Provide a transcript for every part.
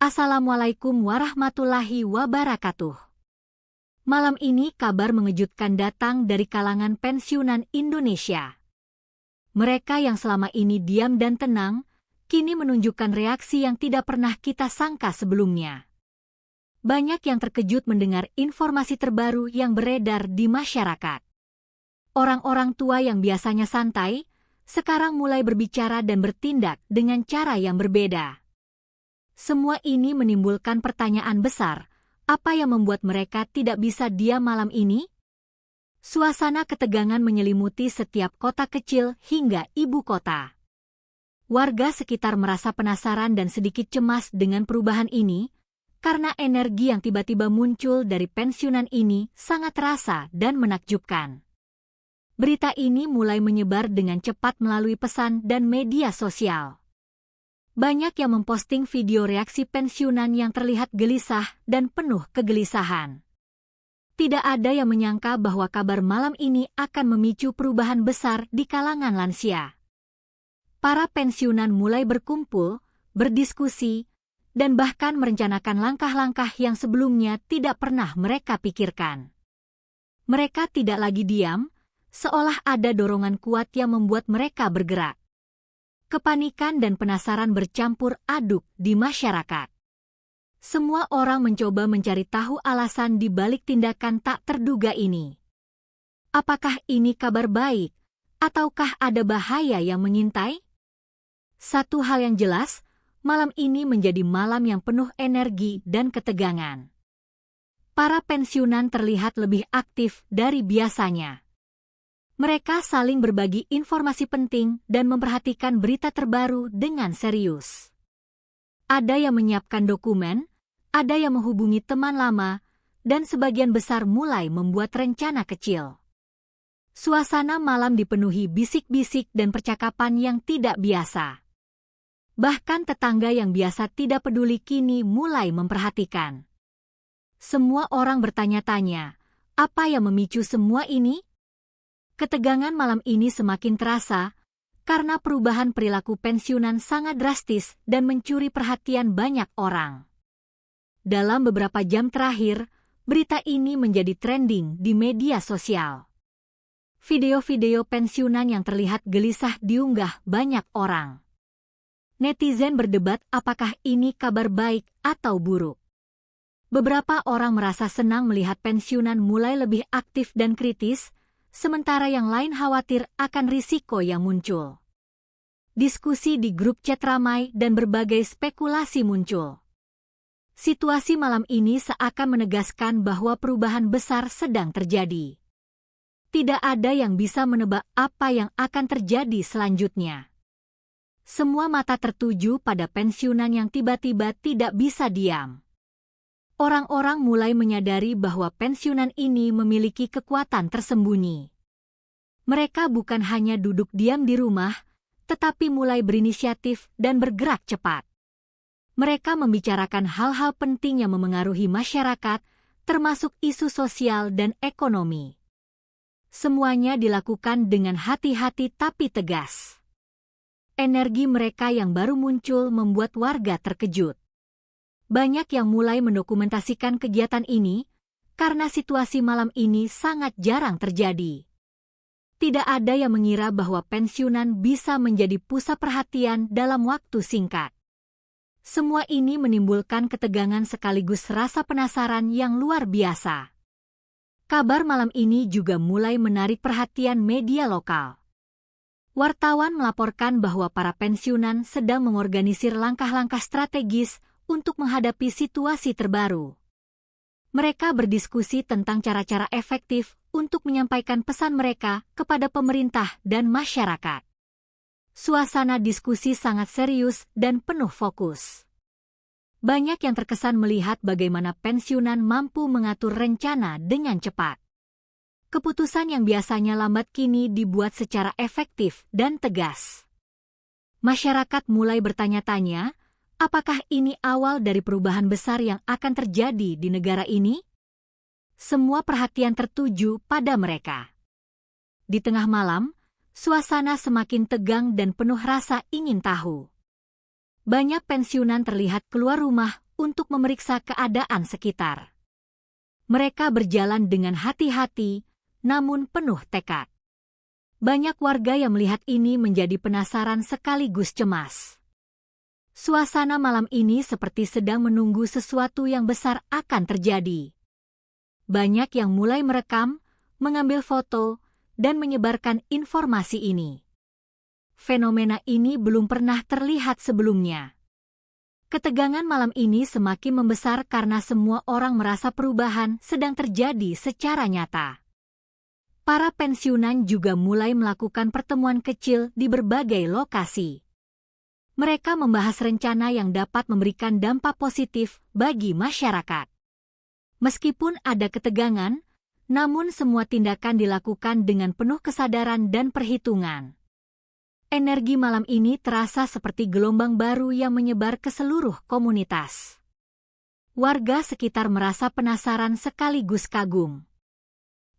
Assalamualaikum warahmatullahi wabarakatuh. Malam ini kabar mengejutkan datang dari kalangan pensiunan Indonesia. Mereka yang selama ini diam dan tenang, kini menunjukkan reaksi yang tidak pernah kita sangka sebelumnya. Banyak yang terkejut mendengar informasi terbaru yang beredar di masyarakat. Orang-orang tua yang biasanya santai, sekarang mulai berbicara dan bertindak dengan cara yang berbeda. Semua ini menimbulkan pertanyaan besar, apa yang membuat mereka tidak bisa diam malam ini? Suasana ketegangan menyelimuti setiap kota kecil hingga ibu kota. Warga sekitar merasa penasaran dan sedikit cemas dengan perubahan ini, karena energi yang tiba-tiba muncul dari pensiunan ini sangat terasa dan menakjubkan. Berita ini mulai menyebar dengan cepat melalui pesan dan media sosial. Banyak yang memposting video reaksi pensiunan yang terlihat gelisah dan penuh kegelisahan. Tidak ada yang menyangka bahwa kabar malam ini akan memicu perubahan besar di kalangan lansia. Para pensiunan mulai berkumpul, berdiskusi, dan bahkan merencanakan langkah-langkah yang sebelumnya tidak pernah mereka pikirkan. Mereka tidak lagi diam, seolah ada dorongan kuat yang membuat mereka bergerak. Kepanikan dan penasaran bercampur aduk di masyarakat. Semua orang mencoba mencari tahu alasan di balik tindakan tak terduga ini. Apakah ini kabar baik, ataukah ada bahaya yang mengintai? Satu hal yang jelas, malam ini menjadi malam yang penuh energi dan ketegangan. Para pensiunan terlihat lebih aktif dari biasanya. Mereka saling berbagi informasi penting dan memperhatikan berita terbaru dengan serius. Ada yang menyiapkan dokumen, ada yang menghubungi teman lama, dan sebagian besar mulai membuat rencana kecil. Suasana malam dipenuhi bisik-bisik dan percakapan yang tidak biasa. Bahkan tetangga yang biasa tidak peduli kini mulai memperhatikan. Semua orang bertanya-tanya, apa yang memicu semua ini? Ketegangan malam ini semakin terasa karena perubahan perilaku pensiunan sangat drastis dan mencuri perhatian banyak orang. Dalam beberapa jam terakhir, berita ini menjadi trending di media sosial. Video-video pensiunan yang terlihat gelisah diunggah banyak orang. Netizen berdebat apakah ini kabar baik atau buruk. Beberapa orang merasa senang melihat pensiunan mulai lebih aktif dan kritis, sementara yang lain khawatir akan risiko yang muncul. Diskusi di grup chat ramai dan berbagai spekulasi muncul. Situasi malam ini seakan menegaskan bahwa perubahan besar sedang terjadi. Tidak ada yang bisa menebak apa yang akan terjadi selanjutnya. Semua mata tertuju pada pensiunan yang tiba-tiba tidak bisa diam. Orang-orang mulai menyadari bahwa pensiunan ini memiliki kekuatan tersembunyi. Mereka bukan hanya duduk diam di rumah, tetapi mulai berinisiatif dan bergerak cepat. Mereka membicarakan hal-hal penting yang memengaruhi masyarakat, termasuk isu sosial dan ekonomi. Semuanya dilakukan dengan hati-hati tapi tegas. Energi mereka yang baru muncul membuat warga terkejut. Banyak yang mulai mendokumentasikan kegiatan ini, karena situasi malam ini sangat jarang terjadi. Tidak ada yang mengira bahwa pensiunan bisa menjadi pusat perhatian dalam waktu singkat. Semua ini menimbulkan ketegangan sekaligus rasa penasaran yang luar biasa. Kabar malam ini juga mulai menarik perhatian media lokal. Wartawan melaporkan bahwa para pensiunan sedang mengorganisir langkah-langkah strategis untuk menghadapi situasi terbaru. Mereka berdiskusi tentang cara-cara efektif untuk menyampaikan pesan mereka kepada pemerintah dan masyarakat. Suasana diskusi sangat serius dan penuh fokus. Banyak yang terkesan melihat bagaimana pensiunan mampu mengatur rencana dengan cepat. Keputusan yang biasanya lambat kini dibuat secara efektif dan tegas. Masyarakat mulai bertanya-tanya, apakah ini awal dari perubahan besar yang akan terjadi di negara ini? Semua perhatian tertuju pada mereka. Di tengah malam, suasana semakin tegang dan penuh rasa ingin tahu. Banyak pensiunan terlihat keluar rumah untuk memeriksa keadaan sekitar. Mereka berjalan dengan hati-hati, namun penuh tekad. Banyak warga yang melihat ini menjadi penasaran sekaligus cemas. Suasana malam ini seperti sedang menunggu sesuatu yang besar akan terjadi. Banyak yang mulai merekam, mengambil foto, dan menyebarkan informasi ini. Fenomena ini belum pernah terlihat sebelumnya. Ketegangan malam ini semakin membesar karena semua orang merasa perubahan sedang terjadi secara nyata. Para pensiunan juga mulai melakukan pertemuan kecil di berbagai lokasi. Mereka membahas rencana yang dapat memberikan dampak positif bagi masyarakat. Meskipun ada ketegangan, namun semua tindakan dilakukan dengan penuh kesadaran dan perhitungan. Energi malam ini terasa seperti gelombang baru yang menyebar ke seluruh komunitas. Warga sekitar merasa penasaran sekaligus kagum.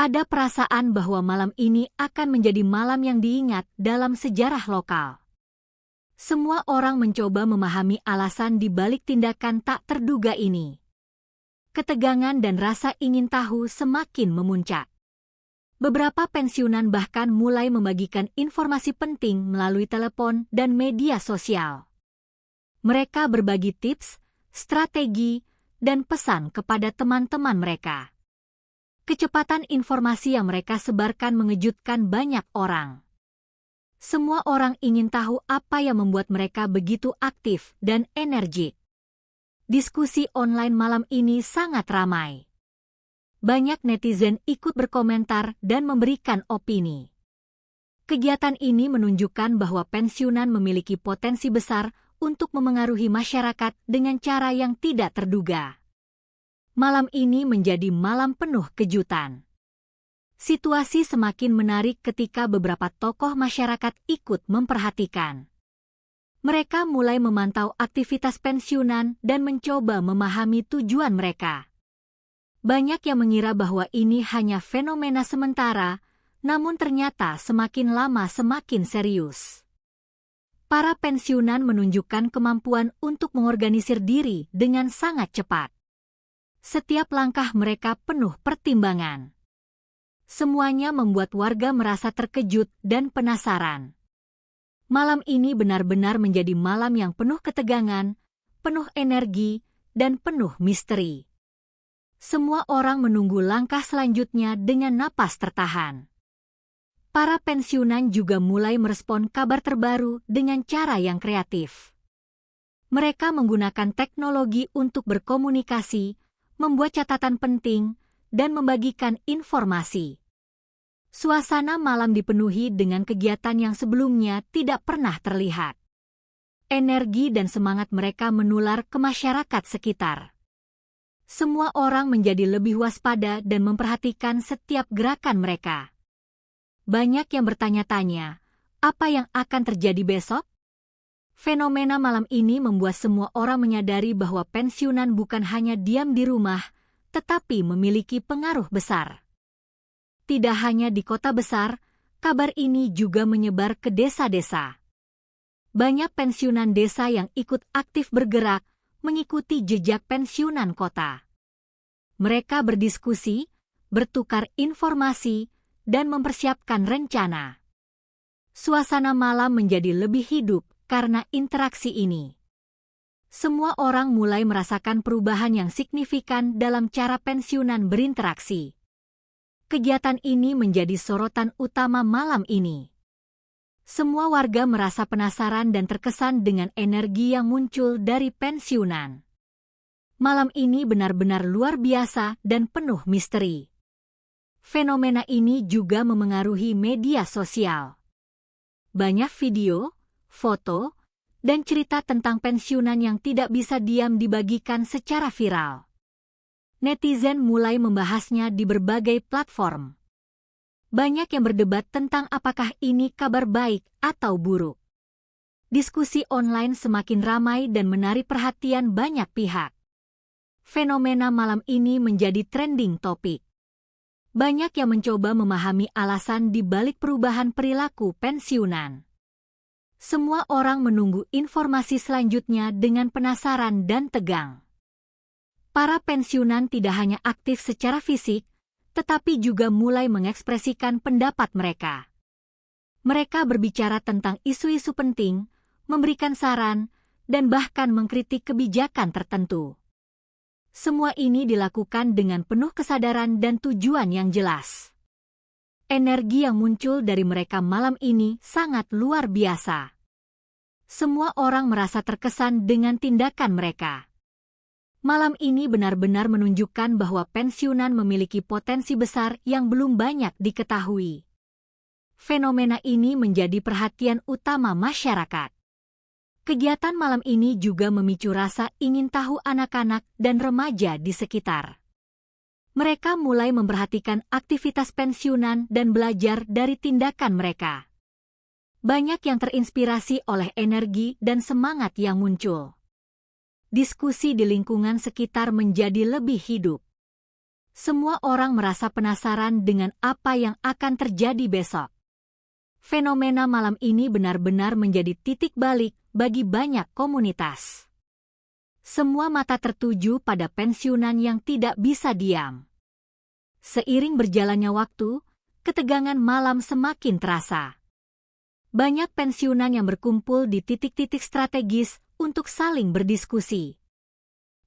Ada perasaan bahwa malam ini akan menjadi malam yang diingat dalam sejarah lokal. Semua orang mencoba memahami alasan di balik tindakan tak terduga ini. Ketegangan dan rasa ingin tahu semakin memuncak. Beberapa pensiunan bahkan mulai membagikan informasi penting melalui telepon dan media sosial. Mereka berbagi tips, strategi, dan pesan kepada teman-teman mereka. Kecepatan informasi yang mereka sebarkan mengejutkan banyak orang. Semua orang ingin tahu apa yang membuat mereka begitu aktif dan energik. Diskusi online malam ini sangat ramai. Banyak netizen ikut berkomentar dan memberikan opini. Kegiatan ini menunjukkan bahwa pensiunan memiliki potensi besar untuk memengaruhi masyarakat dengan cara yang tidak terduga. Malam ini menjadi malam penuh kejutan. Situasi semakin menarik ketika beberapa tokoh masyarakat ikut memperhatikan. Mereka mulai memantau aktivitas pensiunan dan mencoba memahami tujuan mereka. Banyak yang mengira bahwa ini hanya fenomena sementara, namun ternyata semakin lama semakin serius. Para pensiunan menunjukkan kemampuan untuk mengorganisir diri dengan sangat cepat. Setiap langkah mereka penuh pertimbangan. Semuanya membuat warga merasa terkejut dan penasaran. Malam ini benar-benar menjadi malam yang penuh ketegangan, penuh energi, dan penuh misteri. Semua orang menunggu langkah selanjutnya dengan napas tertahan. Para pensiunan juga mulai merespon kabar terbaru dengan cara yang kreatif. Mereka menggunakan teknologi untuk berkomunikasi, membuat catatan penting, dan membagikan informasi. Suasana malam dipenuhi dengan kegiatan yang sebelumnya tidak pernah terlihat. Energi dan semangat mereka menular ke masyarakat sekitar. Semua orang menjadi lebih waspada dan memperhatikan setiap gerakan mereka. Banyak yang bertanya-tanya, apa yang akan terjadi besok? Fenomena malam ini membuat semua orang menyadari bahwa pensiunan bukan hanya diam di rumah, tetapi memiliki pengaruh besar. Tidak hanya di kota besar, kabar ini juga menyebar ke desa-desa. Banyak pensiunan desa yang ikut aktif bergerak, mengikuti jejak pensiunan kota. Mereka berdiskusi, bertukar informasi, dan mempersiapkan rencana. Suasana malam menjadi lebih hidup karena interaksi ini. Semua orang mulai merasakan perubahan yang signifikan dalam cara pensiunan berinteraksi. Kegiatan ini menjadi sorotan utama malam ini. Semua warga merasa penasaran dan terkesan dengan energi yang muncul dari pensiunan. Malam ini benar-benar luar biasa dan penuh misteri. Fenomena ini juga memengaruhi media sosial. Banyak video, foto, dan cerita tentang pensiunan yang tidak bisa diam dibagikan secara viral. Netizen mulai membahasnya di berbagai platform. Banyak yang berdebat tentang apakah ini kabar baik atau buruk. Diskusi online semakin ramai dan menarik perhatian banyak pihak. Fenomena malam ini menjadi trending topik. Banyak yang mencoba memahami alasan di balik perubahan perilaku pensiunan. Semua orang menunggu informasi selanjutnya dengan penasaran dan tegang. Para pensiunan tidak hanya aktif secara fisik, tetapi juga mulai mengekspresikan pendapat mereka. Mereka berbicara tentang isu-isu penting, memberikan saran, dan bahkan mengkritik kebijakan tertentu. Semua ini dilakukan dengan penuh kesadaran dan tujuan yang jelas. Energi yang muncul dari mereka malam ini sangat luar biasa. Semua orang merasa terkesan dengan tindakan mereka. Malam ini benar-benar menunjukkan bahwa pensiunan memiliki potensi besar yang belum banyak diketahui. Fenomena ini menjadi perhatian utama masyarakat. Kegiatan malam ini juga memicu rasa ingin tahu anak-anak dan remaja di sekitar. Mereka mulai memperhatikan aktivitas pensiunan dan belajar dari tindakan mereka. Banyak yang terinspirasi oleh energi dan semangat yang muncul. Diskusi di lingkungan sekitar menjadi lebih hidup. Semua orang merasa penasaran dengan apa yang akan terjadi besok. Fenomena malam ini benar-benar menjadi titik balik bagi banyak komunitas. Semua mata tertuju pada pensiunan yang tidak bisa diam. Seiring berjalannya waktu, ketegangan malam semakin terasa. Banyak pensiunan yang berkumpul di titik-titik strategis untuk saling berdiskusi.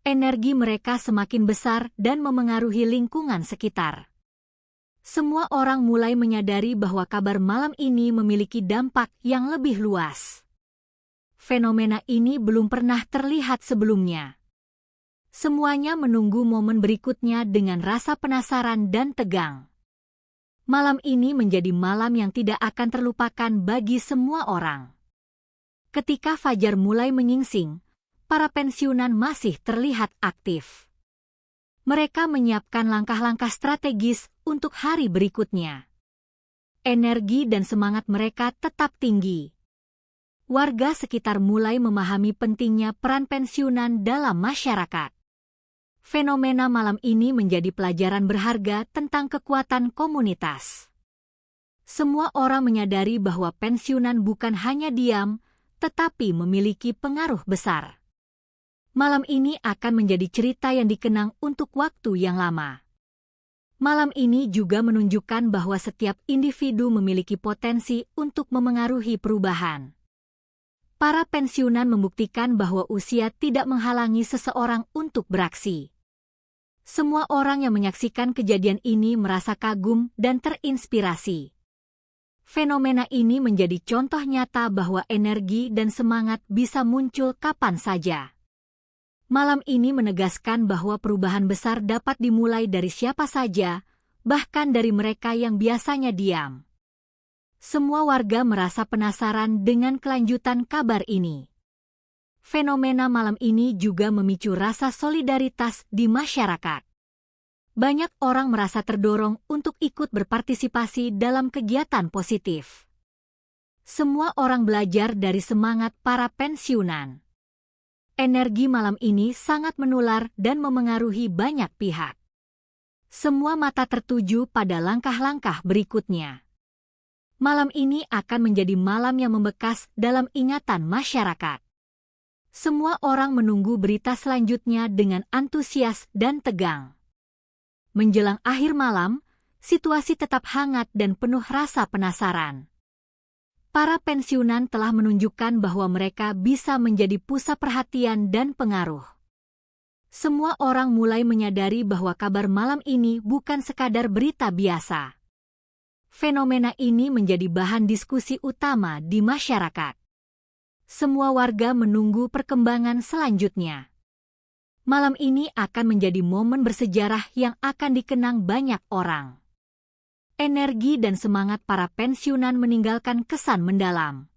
Energi mereka semakin besar dan memengaruhi lingkungan sekitar. Semua orang mulai menyadari bahwa kabar malam ini memiliki dampak yang lebih luas. Fenomena ini belum pernah terlihat sebelumnya. Semuanya menunggu momen berikutnya dengan rasa penasaran dan tegang. Malam ini menjadi malam yang tidak akan terlupakan bagi semua orang. Ketika fajar mulai menyingsing, para pensiunan masih terlihat aktif. Mereka menyiapkan langkah-langkah strategis untuk hari berikutnya. Energi dan semangat mereka tetap tinggi. Warga sekitar mulai memahami pentingnya peran pensiunan dalam masyarakat. Fenomena malam ini menjadi pelajaran berharga tentang kekuatan komunitas. Semua orang menyadari bahwa pensiunan bukan hanya diam, tetapi memiliki pengaruh besar. Malam ini akan menjadi cerita yang dikenang untuk waktu yang lama. Malam ini juga menunjukkan bahwa setiap individu memiliki potensi untuk memengaruhi perubahan. Para pensiunan membuktikan bahwa usia tidak menghalangi seseorang untuk beraksi. Semua orang yang menyaksikan kejadian ini merasa kagum dan terinspirasi. Fenomena ini menjadi contoh nyata bahwa energi dan semangat bisa muncul kapan saja. Malam ini menegaskan bahwa perubahan besar dapat dimulai dari siapa saja, bahkan dari mereka yang biasanya diam. Semua warga merasa penasaran dengan kelanjutan kabar ini. Fenomena malam ini juga memicu rasa solidaritas di masyarakat. Banyak orang merasa terdorong untuk ikut berpartisipasi dalam kegiatan positif. Semua orang belajar dari semangat para pensiunan. Energi malam ini sangat menular dan memengaruhi banyak pihak. Semua mata tertuju pada langkah-langkah berikutnya. Malam ini akan menjadi malam yang membekas dalam ingatan masyarakat. Semua orang menunggu berita selanjutnya dengan antusias dan tegang. Menjelang akhir malam, situasi tetap hangat dan penuh rasa penasaran. Para pensiunan telah menunjukkan bahwa mereka bisa menjadi pusat perhatian dan pengaruh. Semua orang mulai menyadari bahwa kabar malam ini bukan sekadar berita biasa. Fenomena ini menjadi bahan diskusi utama di masyarakat. Semua warga menunggu perkembangan selanjutnya. Malam ini akan menjadi momen bersejarah yang akan dikenang banyak orang. Energi dan semangat para pensiunan meninggalkan kesan mendalam.